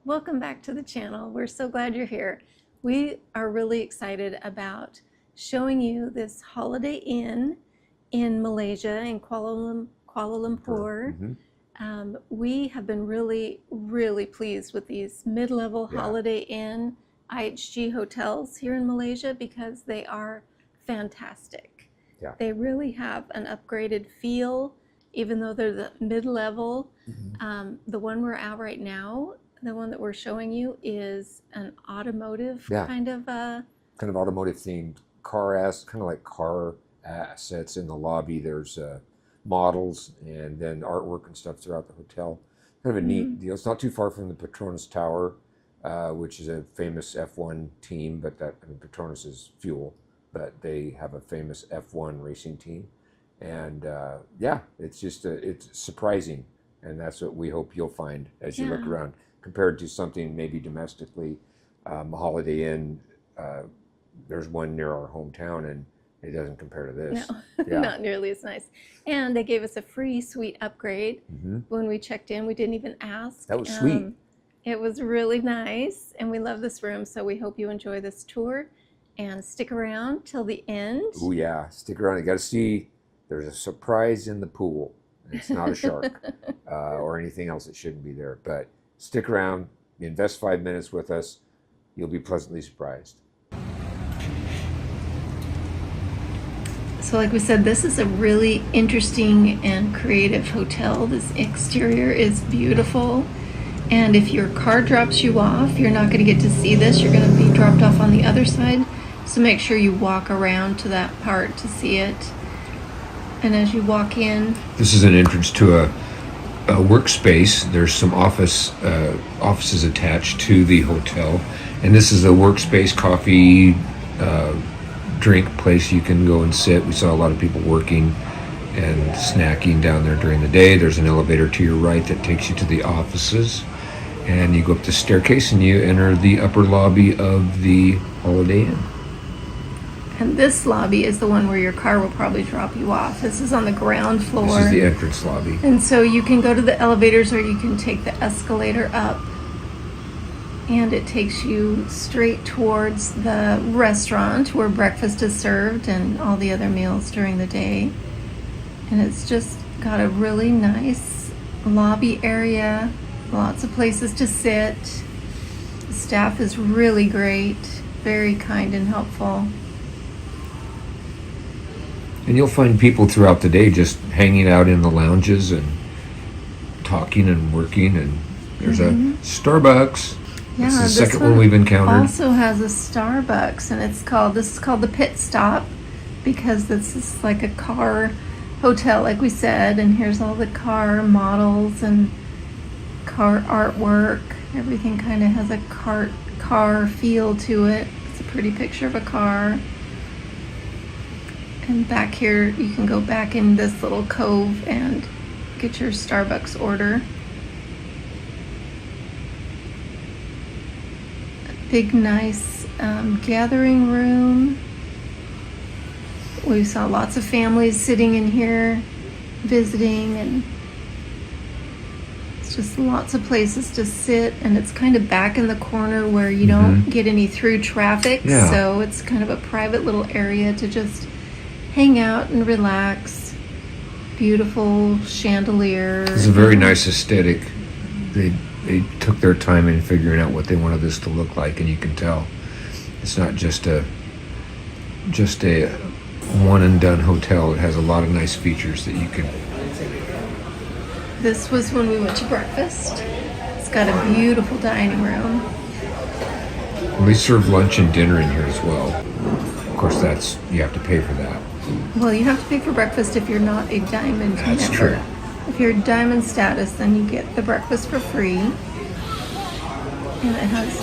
Welcome back to the channel. We're so glad you're here. We are really excited about showing you this Holiday Inn in Malaysia, in Kuala Lumpur. We have been really pleased with these mid-level Holiday Inn IHG hotels here in Malaysia because they are fantastic. They really have an upgraded feel, even though they're the mid-level. The one we're at right now, the one that we're showing you, is an automotive kind of automotive themed kind of like car assets in the lobby. There's models and then artwork and stuff throughout the hotel. Kind of a neat deal. It's not too far from the Petronas Tower, which is a famous F1 team, but Petronas is fuel, but they have a famous F1 racing team. And it's just it's surprising, and that's what we hope you'll find as you look around, compared to something maybe domestically. Holiday Inn, there's one near our hometown, and it doesn't compare to this. No, not nearly as nice. And they gave us a free suite upgrade when we checked in. We didn't even ask. That was sweet. It was really nice, and we love this room, so we hope you enjoy this tour and stick around till the end. Oh yeah, stick around. You got to see. There's a surprise in the pool. It's not a shark or anything else that shouldn't be there. But stick around, invest 5 minutes with us. You'll be pleasantly surprised. So like we said, this is a really interesting and creative hotel. This exterior is beautiful. And if your car drops you off, you're not going to get to see this. You're going to be dropped off on the other side. So make sure you walk around to that part to see it. And as you walk in, this is an entrance to a workspace. There's some offices attached to the hotel, and this is a workspace, coffee, drink place. You can go and sit. We saw a lot of people working and snacking down there during the day. There's an elevator to your right that takes you to the offices, and you go up the staircase and you enter the upper lobby of the Holiday Inn. And this lobby is the one where your car will probably drop you off. This is on the ground floor. This is the entrance lobby. And so you can go to the elevators or you can take the escalator up. And it takes you straight towards the restaurant where breakfast is served and all the other meals during the day. And it's just got a really nice lobby area, lots of places to sit. The staff is really great, very kind and helpful. And you'll find people throughout the day just hanging out in the lounges and talking and working. And there's a Starbucks. Yeah, this is the second one we've encountered. Also has a Starbucks, and this is called the Pit Stop because this is like a car hotel, like we said. And here's all the car models and car artwork. Everything kind of has a car feel to it. It's a pretty picture of a car. And back here, you can go back in this little cove and get your Starbucks order. A big, nice gathering room. We saw lots of families sitting in here, visiting, and it's just lots of places to sit. And it's kind of back in the corner where you don't get any through traffic. So it's kind of a private little area to just hang out and relax. Beautiful chandelier. It's a very nice aesthetic. They took their time in figuring out what they wanted this to look like, and you can tell it's not just a one and done hotel. It has a lot of nice features that you can. This was when we went to breakfast. It's got a beautiful dining room. And they serve lunch and dinner in here as well. Of course, you have to pay for that. Well, you have to pay for breakfast if you're not a diamond member. That's true. If you're diamond status, then you get the breakfast for free. And it has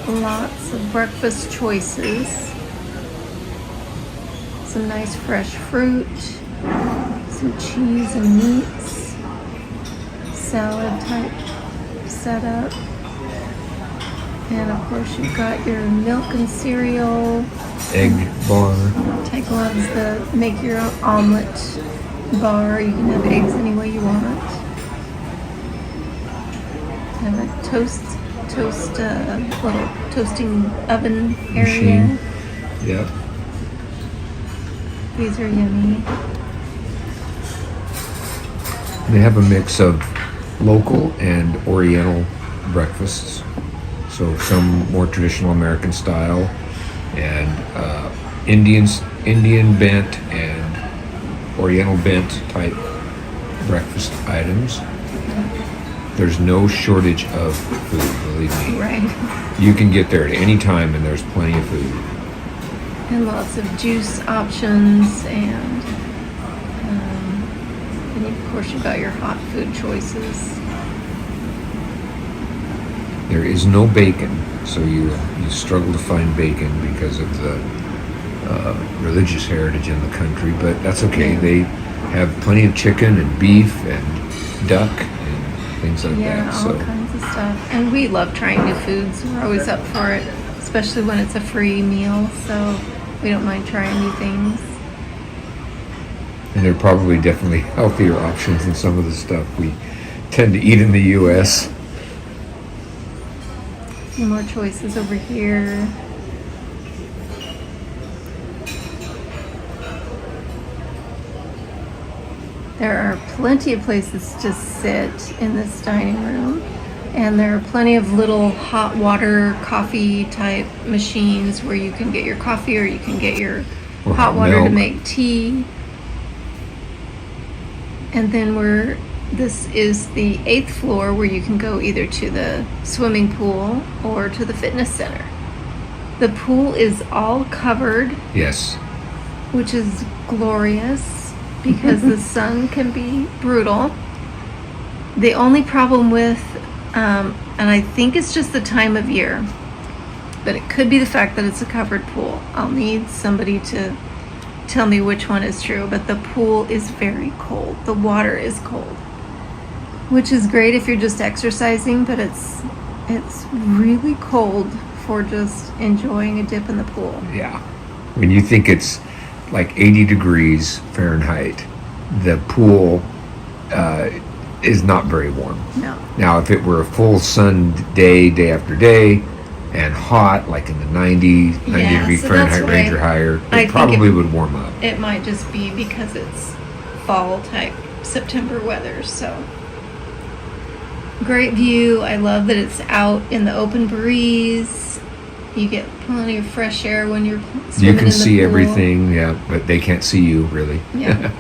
lots of breakfast choices. Some nice fresh fruit, some cheese and meats, salad type setup. And of course you've got your milk and cereal. Egg bar. Tyke loves the make your own omelet bar. You can have eggs any way you want. Have a toast, little toasting oven area. Machine. Yep. These are yummy. They have a mix of local and Oriental breakfasts. So some more traditional American style, and Indian bent and Oriental bent type breakfast items. There's no shortage of food, believe me. Right. You can get there at any time and there's plenty of food. And lots of juice options, and of course you've got your hot food choices. There is no bacon, so you struggle to find bacon because of the religious heritage in the country, but that's okay. Yeah. They have plenty of chicken and beef and duck and things like Yeah, that. all So kinds of stuff. And we love trying new foods. We're always up for it, especially when it's a free meal, so we don't mind trying new things. and they're probably definitely healthier options than some of the stuff we tend to eat in the U.S. Some more choices over here. There are plenty of places to sit in this dining room, and there are plenty of little hot water coffee type machines where you can get your coffee, or you can get your Or hot water to milk. make tea. And then this is the 8th floor, where you can go either to the swimming pool or to the fitness center. The pool is all covered, Yes. which is glorious because the sun can be brutal. The only problem with, and I think it's just the time of year, but it could be the fact that it's a covered pool. I'll need somebody to tell me which one is true, but the pool is very cold. The water is cold, which is great if you're just exercising, but it's really cold for just enjoying a dip in the pool. Yeah. When you think it's like 80 degrees Fahrenheit, the pool is not very warm. No. Now, if it were a full sun day after day, and hot, like in the 90 degree so Fahrenheit that's range why or higher, I it think probably would warm up. It might just be because it's fall type September weather. So great view. I love that it's out in the open breeze. You get plenty of fresh air when you're swimming You in can the see pool. everything, yeah, but they can't see you, really. Yeah.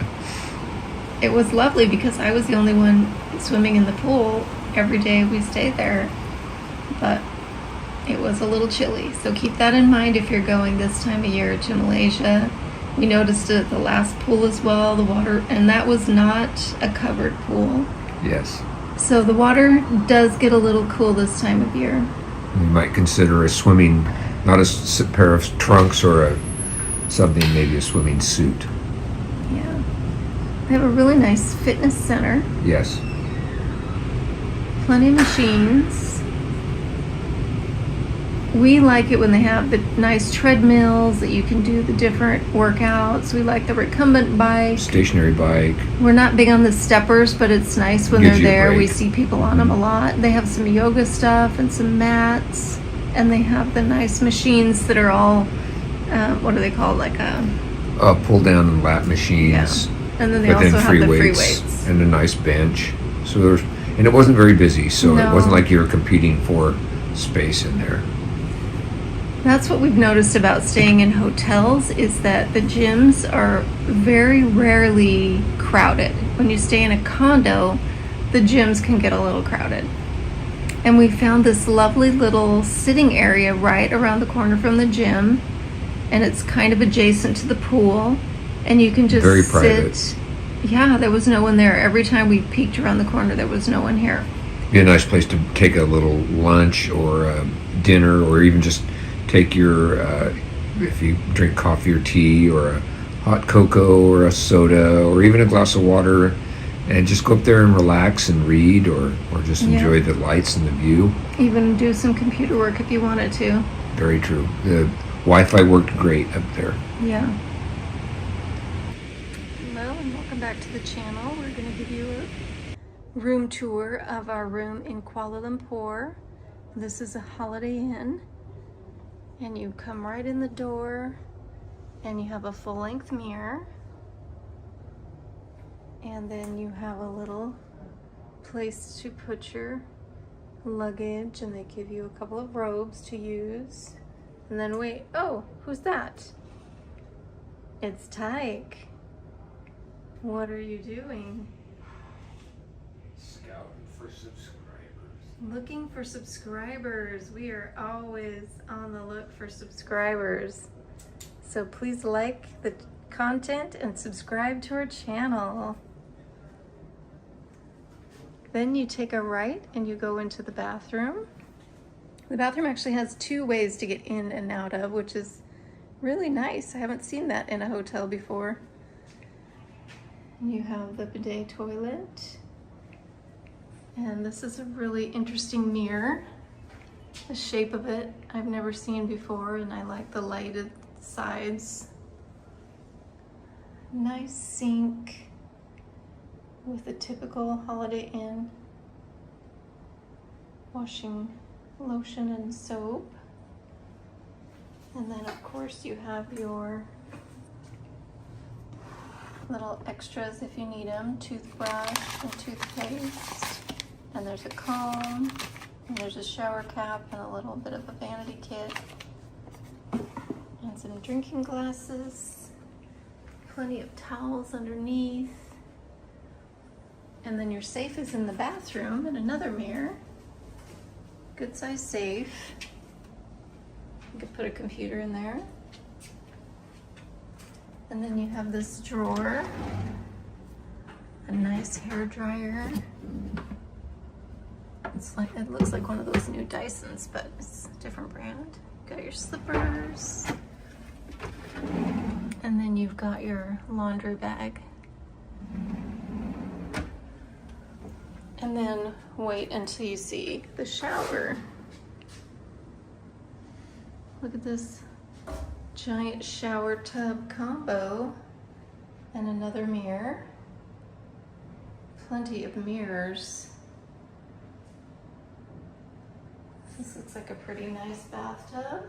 It was lovely because I was the only one swimming in the pool every day we stayed there, but it was a little chilly. So keep that in mind if you're going this time of year to Malaysia. We noticed it at the last pool as well, the water, and that was not a covered pool. Yes. So the water does get a little cool this time of year. You might consider a swimming, not a pair of trunks or something, maybe a swimming suit. Yeah. They have a really nice fitness center. Yes. Plenty of machines. We like it when they have the nice treadmills that you can do the different workouts. We like the recumbent bike. Stationary bike. We're not big on the steppers, but it's nice when Gives they're you a there. We break. see people on them a lot. They have some yoga stuff and some mats, and they have the nice machines that are all, what are they called? Like a, Pull down and lat machines. and then they But also then have free the free weights weights. and a nice bench. So and it wasn't very busy, so it No. wasn't like you were competing for space in there. That's what we've noticed about staying in hotels, is that the gyms are very rarely crowded. When you stay in a condo, the gyms can get a little crowded. And we found this lovely little sitting area right around the corner from the gym, and it's kind of adjacent to the pool, and you can just Very sit. private. Yeah, there was no one there. Every time we peeked around the corner, there was no one here. Be a nice place to take a little lunch or dinner, or even just take your, if you drink coffee or tea or a hot cocoa or a soda or even a glass of water, and just go up there and relax and read, or just enjoy the lights and the view. Even do some computer work if you wanted to. Very true. The Wi-Fi worked great up there. Yeah. Hello and welcome back to the channel. We're going to give you a room tour of our room in Kuala Lumpur. This is a Holiday Inn, and you come right in the door, and you have a full-length mirror, and then you have a little place to put your luggage, and they give you a couple of robes to use. And then wait, oh, who's that? It's Tyke. What are you doing? Scouting for subscribers. Looking for subscribers. We are always on the look for subscribers. So please like the content and subscribe to our channel. Then you take a right and you go into the bathroom. The bathroom actually has two ways to get in and out of, which is really nice. I haven't seen that in a hotel before. You have the bidet toilet. And this is a really interesting mirror. The shape of it I've never seen before, and I like the lighted sides. Nice sink with a typical Holiday Inn washing lotion and soap. And then of course you have your little extras if you need them, toothbrush and toothpaste. And there's a comb, and there's a shower cap and a little bit of a vanity kit. And some drinking glasses, plenty of towels underneath. And then your safe is in the bathroom and another mirror. Good size safe. You could put a computer in there. And then you have this drawer, a nice hair dryer. It looks like one of those new Dysons, but it's a different brand. Got your slippers. And then you've got your laundry bag. And then wait until you see the shower. Look at this giant shower tub combo and another mirror. Plenty of mirrors. This looks like a pretty nice bathtub.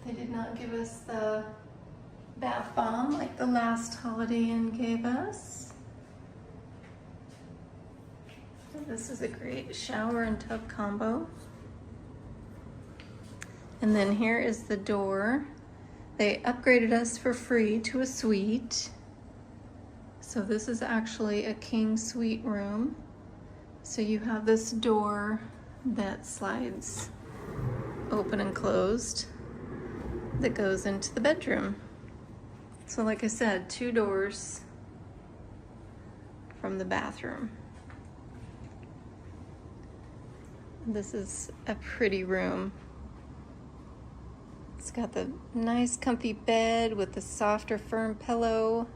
They did not give us the bath bomb like the last Holiday Inn gave us. This is a great shower and tub combo. And then here is the door. They upgraded us for free to a suite. So this is actually a king suite room. So you have this door that slides open and closed that goes into the bedroom. So like I said, two doors from the bathroom. This is a pretty room. It's got the nice comfy bed with the softer firm pillow.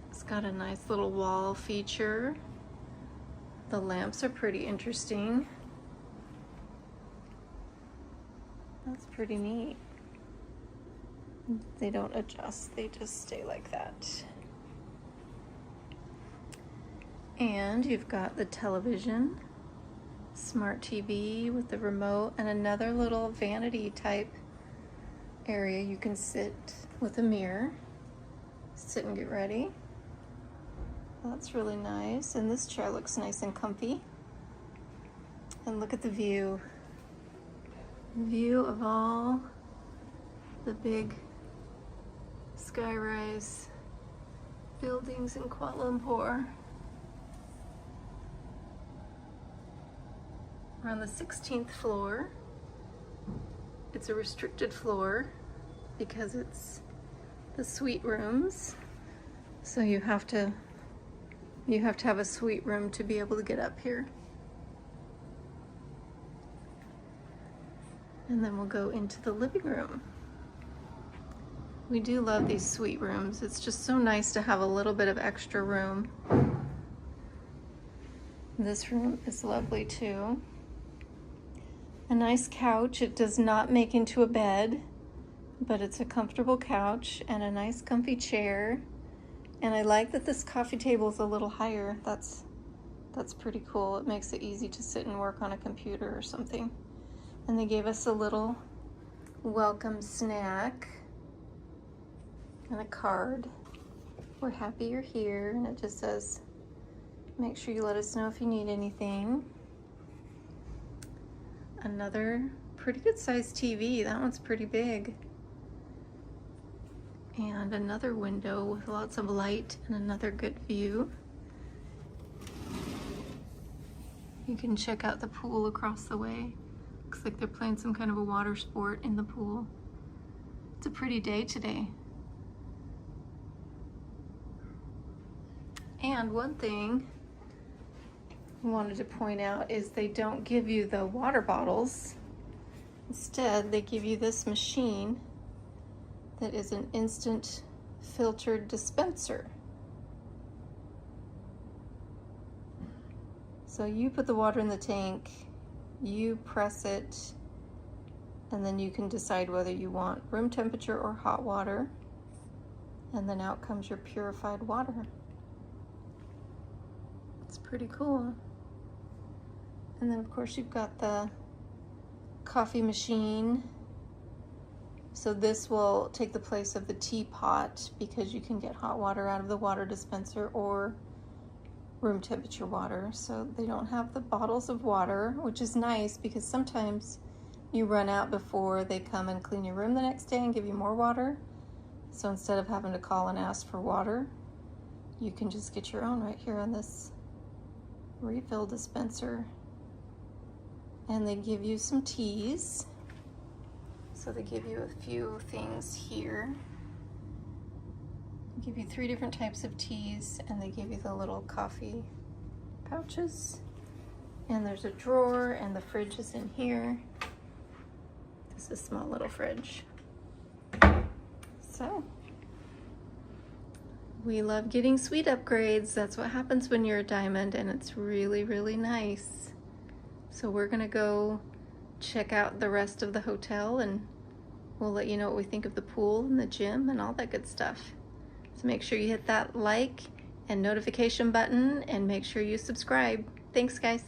It's got a nice little wall feature. The lamps are pretty interesting. That's pretty neat. They don't adjust, they just stay like that. And you've got the television, smart TV with the remote, and another little vanity type area you can sit with a mirror. Sit and get ready. That's really nice, and this chair looks nice and comfy. And look at the view. View of all the big skyrise buildings in Kuala Lumpur. We're on the 16th floor. It's a restricted floor because it's the suite rooms. So you have to have a suite room to be able to get up here. And then we'll go into the living room. We do love these suite rooms. It's just so nice to have a little bit of extra room. This room is lovely too. A nice couch. It does not make into a bed, but it's a comfortable couch and a nice comfy chair. And I like that this coffee table is a little higher. That's That's pretty cool. It makes it easy to sit and work on a computer or something. And they gave us a little welcome snack and a card. We're happy you're here, and it just says, make sure you let us know if you need anything. Another pretty good sized TV. That one's pretty big. And another window with lots of light and another good view. You can check out the pool across the way. Looks like they're playing some kind of a water sport in the pool. It's a pretty day today. And one thing I wanted to point out is they don't give you the water bottles. Instead, they give you this machine that is an instant filtered dispenser. So you put the water in the tank, you press it, and then you can decide whether you want room temperature or hot water, and then out comes your purified water. It's pretty cool. And then of course you've got the coffee machine. So this will take the place of the teapot because you can get hot water out of the water dispenser or room temperature water. So they don't have the bottles of water, which is nice because sometimes you run out before they come and clean your room the next day and give you more water. So instead of having to call and ask for water, you can just get your own right here on this refill dispenser. And they give you some teas. So they give you a few things here. They give you 3 different types of teas, and they give you the little coffee pouches. And there's a drawer, and the fridge is in here. This is a small little fridge. So, we love getting suite upgrades. That's what happens when you're a diamond, and it's really, really nice. So we're gonna go check out the rest of the hotel, and we'll let you know what we think of the pool and the gym and all that good stuff. So make sure you hit that like and notification button, and make sure you subscribe. Thanks, guys.